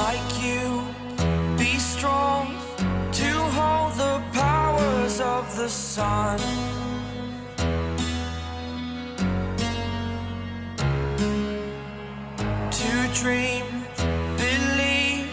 like you. Be strong to hold the powers of the sun. To dream, believe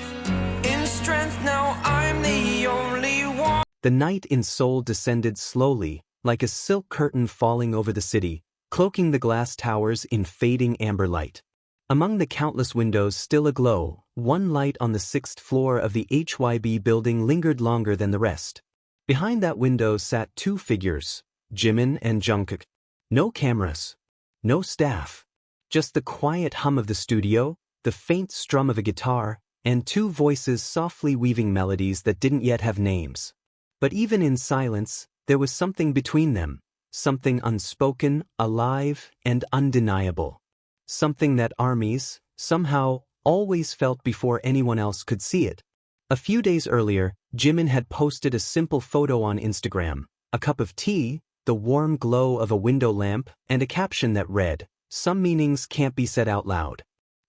in strength. Now I'm the only one. The night in Seoul descended slowly, like a silk curtain falling over the city, cloaking the glass towers in fading amber light. Among the countless windows still aglow, one light on the 6th floor of the HYB building lingered longer than the rest. Behind that window sat two figures, Jimin and Jungkook. No cameras. No staff. Just the quiet hum of the studio, the faint strum of a guitar, and two voices softly weaving melodies that didn't yet have names. But even in silence, there was something between them, something unspoken, alive, and undeniable. Something that ARMYs, somehow, always felt before anyone else could see it. A few days earlier, Jimin had posted a simple photo on Instagram, a cup of tea, the warm glow of a window lamp, and a caption that read, "Some meanings can't be said out loud."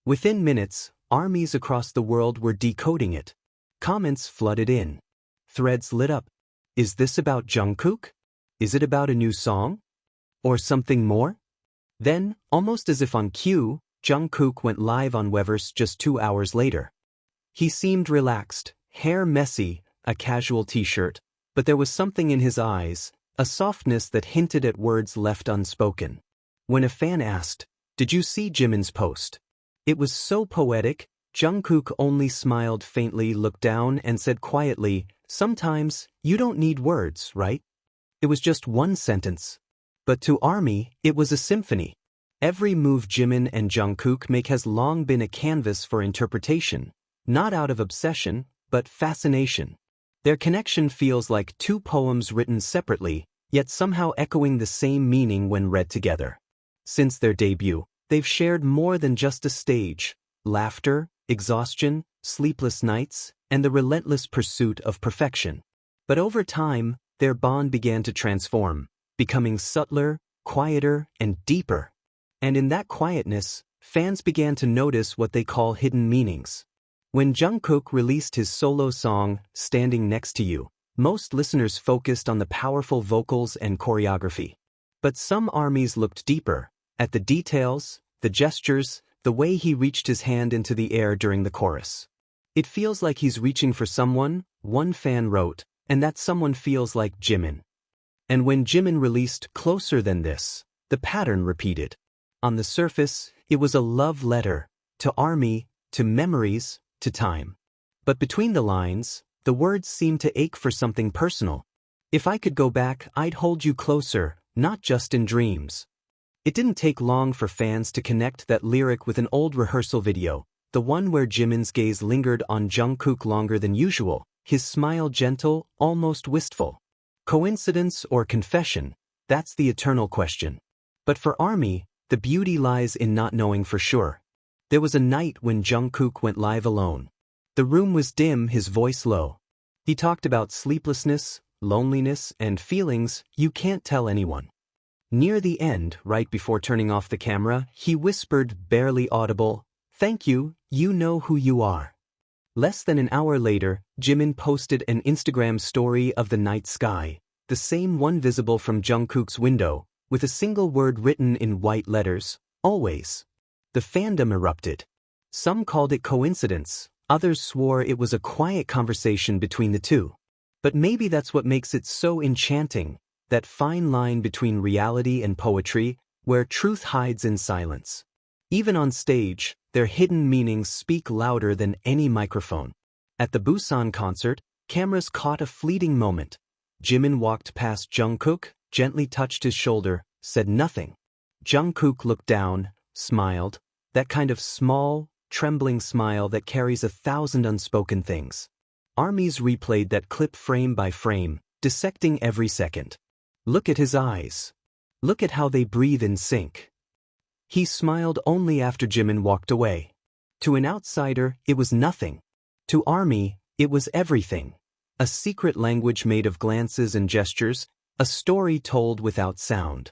Within minutes, ARMYs across the world were decoding it. Comments flooded in. Threads lit up. Is this about Jungkook? Is it about a new song? Or something more? Then, almost as if on cue, Jungkook went live on Weverse just 2 hours later. He seemed relaxed, hair messy, a casual t-shirt, but there was something in his eyes, a softness that hinted at words left unspoken. When a fan asked, "Did you see Jimin's post?" It was so poetic, Jungkook only smiled faintly, looked down, and said quietly, "Sometimes, you don't need words, right?" It was just one sentence. But to ARMY, it was a symphony. Every move Jimin and Jungkook make has long been a canvas for interpretation, not out of obsession, but fascination. Their connection feels like two poems written separately, yet somehow echoing the same meaning when read together. Since their debut, they've shared more than just a stage: laughter, exhaustion, sleepless nights, and the relentless pursuit of perfection. But over time, their bond began to transform, becoming subtler, quieter, and deeper. And in that quietness, fans began to notice what they call hidden meanings. When Jungkook released his solo song, "Standing Next to You," most listeners focused on the powerful vocals and choreography. But some ARMYs looked deeper, at the details, the gestures, the way he reached his hand into the air during the chorus. "It feels like he's reaching for someone," one fan wrote, "and that someone feels like Jimin." And when Jimin released "Closer Than This," the pattern repeated. On the surface, it was a love letter, to ARMY, to memories, to time. But between the lines, the words seemed to ache for something personal. "If I could go back, I'd hold you closer, not just in dreams." It didn't take long for fans to connect that lyric with an old rehearsal video, the one where Jimin's gaze lingered on Jungkook longer than usual, his smile gentle, almost wistful. Coincidence or confession? That's the eternal question. But for ARMY, the beauty lies in not knowing for sure. There was a night when Jungkook went live alone. The room was dim, his voice low. He talked about sleeplessness, loneliness, and feelings you can't tell anyone. Near the end, right before turning off the camera, he whispered, barely audible, "Thank you, you know who you are." Less than an hour later, Jimin posted an Instagram story of the night sky, the same one visible from Jungkook's window, with a single word written in white letters, "Always." The fandom erupted. Some called it coincidence, others swore it was a quiet conversation between the two. But maybe that's what makes it so enchanting, that fine line between reality and poetry, where truth hides in silence. Even on stage, their hidden meanings speak louder than any microphone. At the Busan concert, cameras caught a fleeting moment. Jimin walked past Jungkook, gently touched his shoulder, said nothing. Jungkook looked down, smiled, that kind of small, trembling smile that carries 1,000 unspoken things. ARMYs replayed that clip frame by frame, dissecting every second. Look at his eyes. Look at how they breathe in sync. He smiled only after Jimin walked away. To an outsider, it was nothing. To ARMY, it was everything. A secret language made of glances and gestures, a story told without sound.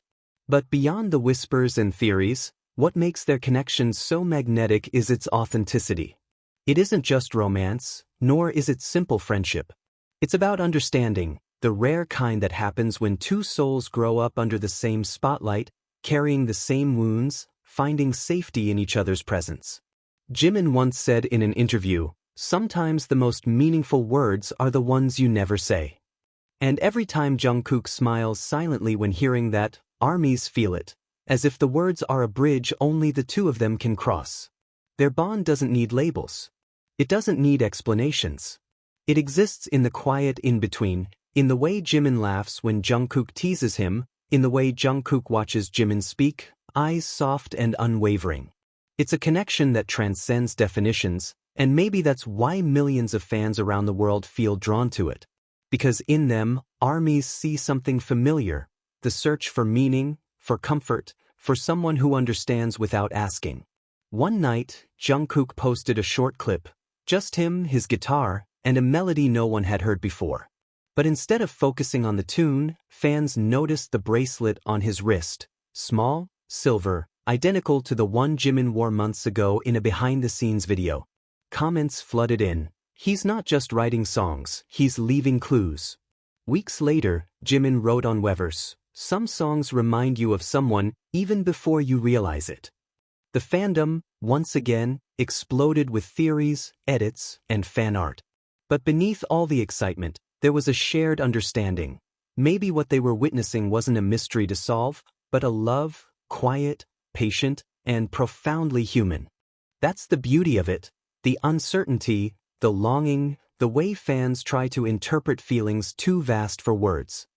But beyond the whispers and theories, what makes their connection so magnetic is its authenticity. It isn't just romance, nor is it simple friendship. It's about understanding, the rare kind that happens when two souls grow up under the same spotlight, carrying the same wounds, finding safety in each other's presence. Jimin once said in an interview, "Sometimes the most meaningful words are the ones you never say." And every time Jungkook smiles silently when hearing that, ARMYs feel it, as if the words are a bridge only the two of them can cross. Their bond doesn't need labels. It doesn't need explanations. It exists in the quiet in-between, in the way Jimin laughs when Jungkook teases him, in the way Jungkook watches Jimin speak, eyes soft and unwavering. It's a connection that transcends definitions, and maybe that's why millions of fans around the world feel drawn to it. Because in them, ARMYs see something familiar, the search for meaning, for comfort, for someone who understands without asking. One night, Jungkook posted a short clip, just him, his guitar, and a melody no one had heard before. But instead of focusing on the tune, fans noticed the bracelet on his wrist, small, silver, identical to the one Jimin wore months ago in a behind-the-scenes video. Comments flooded in. He's not just writing songs, he's leaving clues. Weeks later, Jimin wrote on Weverse, "Some songs remind you of someone even before you realize it." The fandom, once again, exploded with theories, edits, and fan art. But beneath all the excitement, there was a shared understanding. Maybe what they were witnessing wasn't a mystery to solve, but a love, quiet, patient, and profoundly human. That's the beauty of it, the uncertainty, the longing, the way fans try to interpret feelings too vast for words.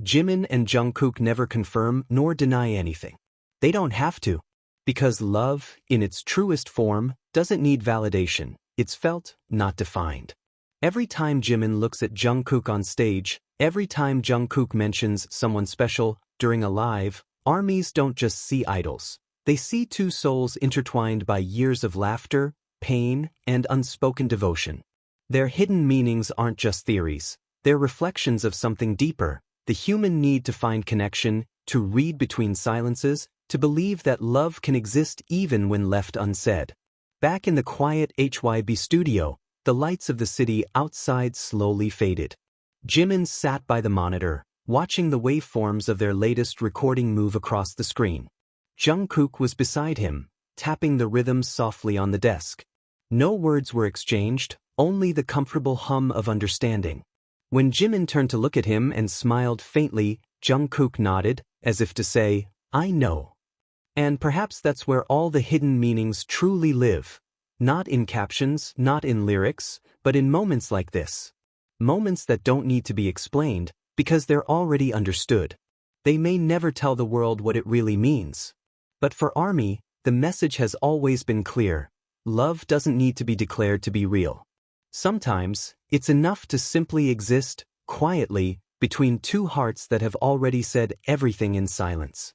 Jimin and Jungkook never confirm nor deny anything. They don't have to. Because love, in its truest form, doesn't need validation. It's felt, not defined. Every time Jimin looks at Jungkook on stage, every time Jungkook mentions someone special during a live, ARMYs don't just see idols. They see two souls intertwined by years of laughter, pain, and unspoken devotion. Their hidden meanings aren't just theories. They're reflections of something deeper, the human need to find connection, to read between silences, to believe that love can exist even when left unsaid. Back in the quiet HYB studio, the lights of the city outside slowly faded. Jimin sat by the monitor, watching the waveforms of their latest recording move across the screen. Jungkook was beside him, tapping the rhythms softly on the desk. No words were exchanged, only the comfortable hum of understanding. When Jimin turned to look at him and smiled faintly, Jungkook nodded, as if to say, "I know." And perhaps that's where all the hidden meanings truly live. Not in captions, not in lyrics, but in moments like this. Moments that don't need to be explained, because they're already understood. They may never tell the world what it really means. But for ARMY, the message has always been clear. Love doesn't need to be declared to be real. Sometimes, it's enough to simply exist, quietly, between two hearts that have already said everything in silence.